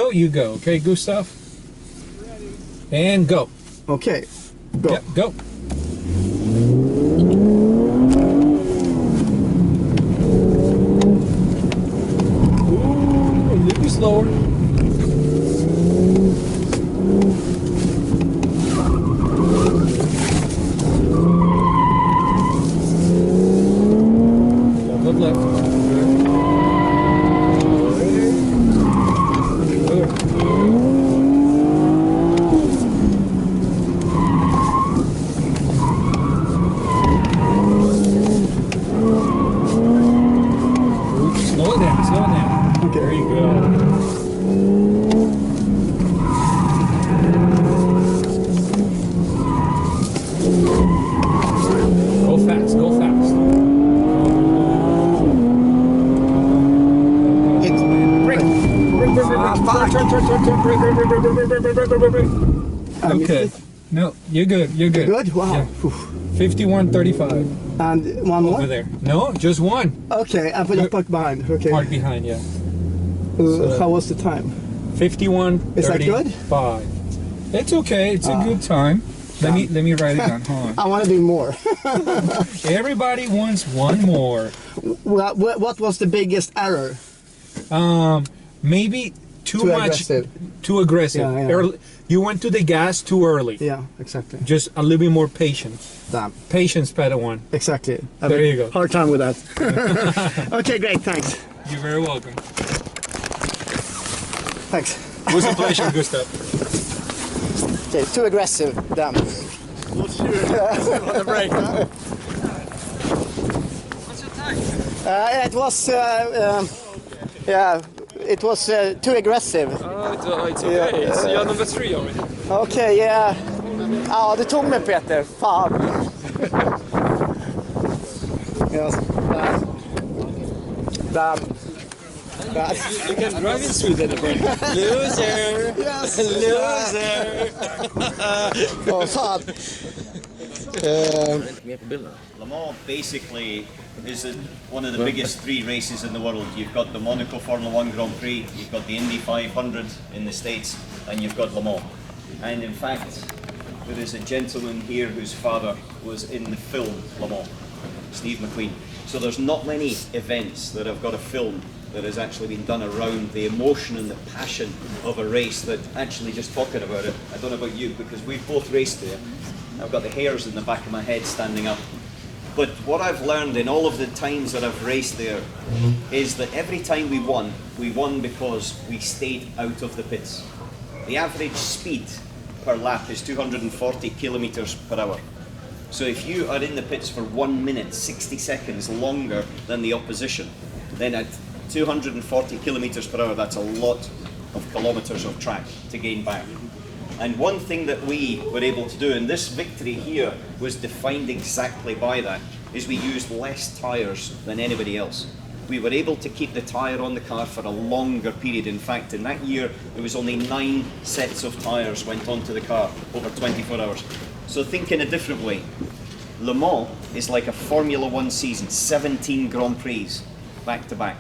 go, you go. Okay, Gustav? Ready. And go. Okay, go. Yep, go. Ooh, a little bit slower. Look left. Good. Slow it down, slow it down. Okay. There you go. Go fast, go fast. Hit. Brake. Okay. No, you're good, you're good. Good? Wow. Yeah. Whew. 51.35 And one more? over there. No, just one. Okay, I put a park behind. Okay. Park behind, yeah. How was the time? 51.35. Is that good? It's okay, it's a good time. Let me write it down. Hold on. I want to do more. Everybody wants one more. What was the biggest error? Maybe too much aggressive. too aggressive. Yeah, yeah. You went to the gas too early. Yeah, exactly. Just a little bit more patient. Damn. Patience, Padawan. Exactly. There you go. Hard time with that. Okay, great. Thanks. You're very welcome. Thanks. It was a pleasure, Gustav. Okay, too aggressive. Damn. What's your on the brake? What's your time? It was, yeah, it was too aggressive. Oh, it's okay. Så jag är number 3 already. Okej, ja. Ja, det tog mig Peter. Fan. Yes. Damn. You can drive in Sweden. Loser! Yes. Loser! Åh, fan. Le Mans basically is one of the biggest 3 races in the world. You've got the Monaco Formula 1 Grand Prix, you've got the Indy 500 in the States, and you've got Le Mans. And in fact, there is a gentleman here whose father was in the film Le Mans, Steve McQueen. So there's not many events that have got a film that has actually been done around the emotion and the passion of a race that actually just talking about it. I don't know about you, because we've both raced there. I've got the hairs in the back of my head standing up. But what I've learned in all of the times that I've raced there is that every time we won because we stayed out of the pits. The average speed per lap is 240 kilometers per hour. So if you are in the pits for 1 minute, 60 seconds longer than the opposition, then at 240 kilometers per hour, that's a lot of kilometers of track to gain back. And one thing that we were able to do, and this victory here was defined exactly by that, is we used less tyres than anybody else. We were able to keep the tyre on the car for a longer period. In fact, in that year, there was only 9 sets of tyres went onto the car over 24 hours. So think in a different way. Le Mans is like a Formula 1 season, 17 Grand Prix back to back.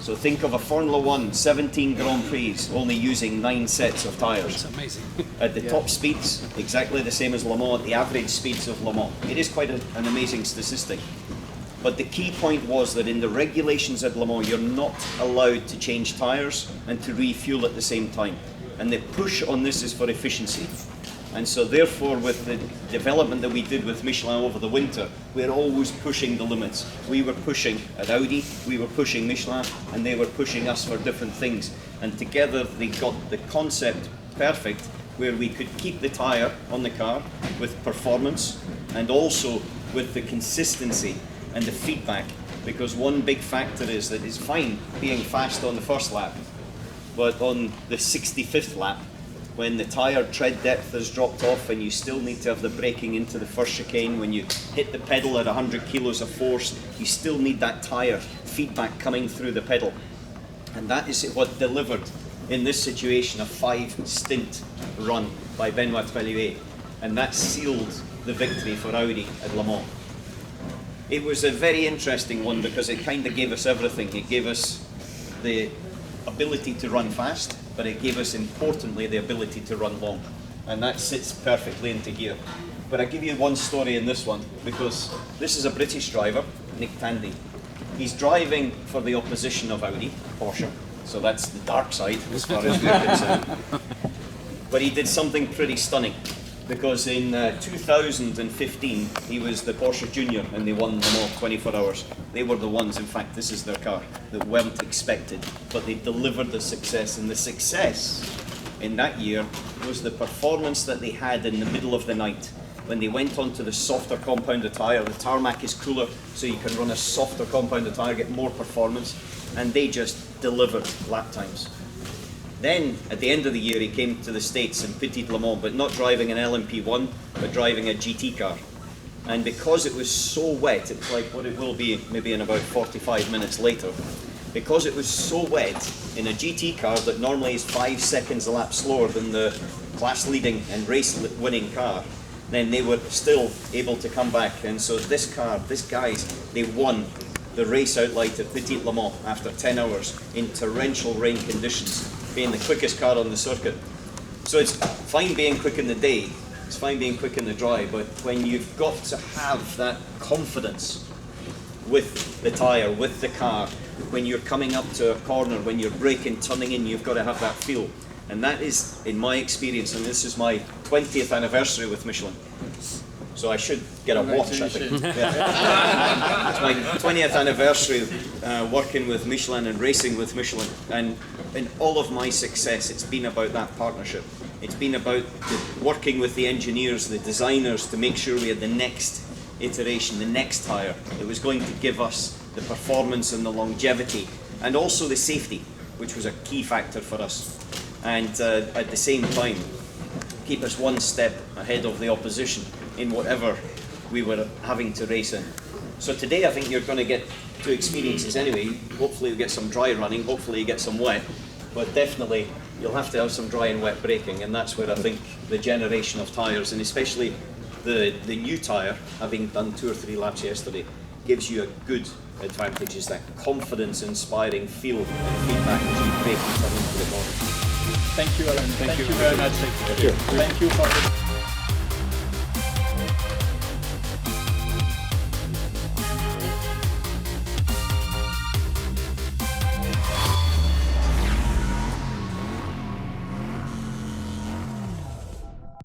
So think of a Formula 1, 17 Grand Prix, only using 9 sets of tyres. It's amazing. At the top speeds, exactly the same as Le Mans, at the average speeds of Le Mans. It is quite an amazing statistic. But the key point was that in the regulations at Le Mans, you're not allowed to change tyres and to refuel at the same time. And the push on this is for efficiency. And so therefore, with the development that we did with Michelin over the winter, we're always pushing the limits. We were pushing at Audi, we were pushing Michelin, and they were pushing us for different things. And together they got the concept perfect, where we could keep the tyre on the car with performance and also with the consistency and the feedback. Because one big factor is that it's fine being fast on the first lap, but on the 65th lap, when the tyre tread depth has dropped off and you still need to have the braking into the first chicane, when you hit the pedal at 100 kilos of force, you still need that tyre feedback coming through the pedal. And that is what delivered, in this situation, a 5-stint run by Benoit Pellier. And that sealed the victory for Audi at Le Mans. It was a very interesting one because it kind of gave us everything. It gave us the ability to run fast. but it gave us, importantly, the ability to run long. And that sits perfectly into gear. But I'll give you one story in this one, because this is a British driver, Nick Tandy. He's driving for the opposition of Audi, Porsche, so that's the dark side as far as we're concerned. But he did something pretty stunning, because in 2015 he was the Porsche Junior and they won them all 24 hours. They were the ones, in fact this is their car, that weren't expected, but they delivered the success. And the success in that year was the performance that they had in the middle of the night. When they went onto the softer compounded tyre, the tarmac is cooler, so you can run a softer compounded tyre, get more performance, and they just delivered lap times. Then, at the end of the year, he came to the States and pitted Le Mans, but not driving an LMP1, but driving a GT car. And because it was so wet, it's like what it will be maybe in about 45 minutes later, because it was so wet in a GT car that normally is 5 seconds a lap slower than the class-leading and race-winning car, then they were still able to come back. And so this car, these guys, they won the race outright at Petit Le Mans after 10 hours in torrential rain conditions, being the quickest car on the circuit. So it's fine being quick in the day, it's fine being quick in the dry, but when you've got to have that confidence with the tyre, with the car, when you're coming up to a corner, when you're braking, turning in, you've got to have that feel. And that is, in my experience, and this is my 20th anniversary with Michelin, so I should get a watch, I think. Yeah. It's my 20th anniversary working with Michelin and racing with Michelin. And in all of my success, it's been about that partnership. It's been about working with the engineers, the designers, to make sure we had the next iteration, the next tyre that was going to give us the performance and the longevity, and also the safety, which was a key factor for us. And at the same time, keep us one step ahead of the opposition in whatever we were having to race in. So today I think you're going to get two experiences anyway. Hopefully you get some dry running, hopefully you get some wet, but definitely you'll have to have some dry and wet braking, and that's where I think the generation of tyres, and especially the new tyre, having done 2 or 3 laps yesterday, gives you a good advantage, is that confidence inspiring feel and feedback as you brake and turn into the corner. Thank you, Alan. Thank you very much. Thank you. Thank you for the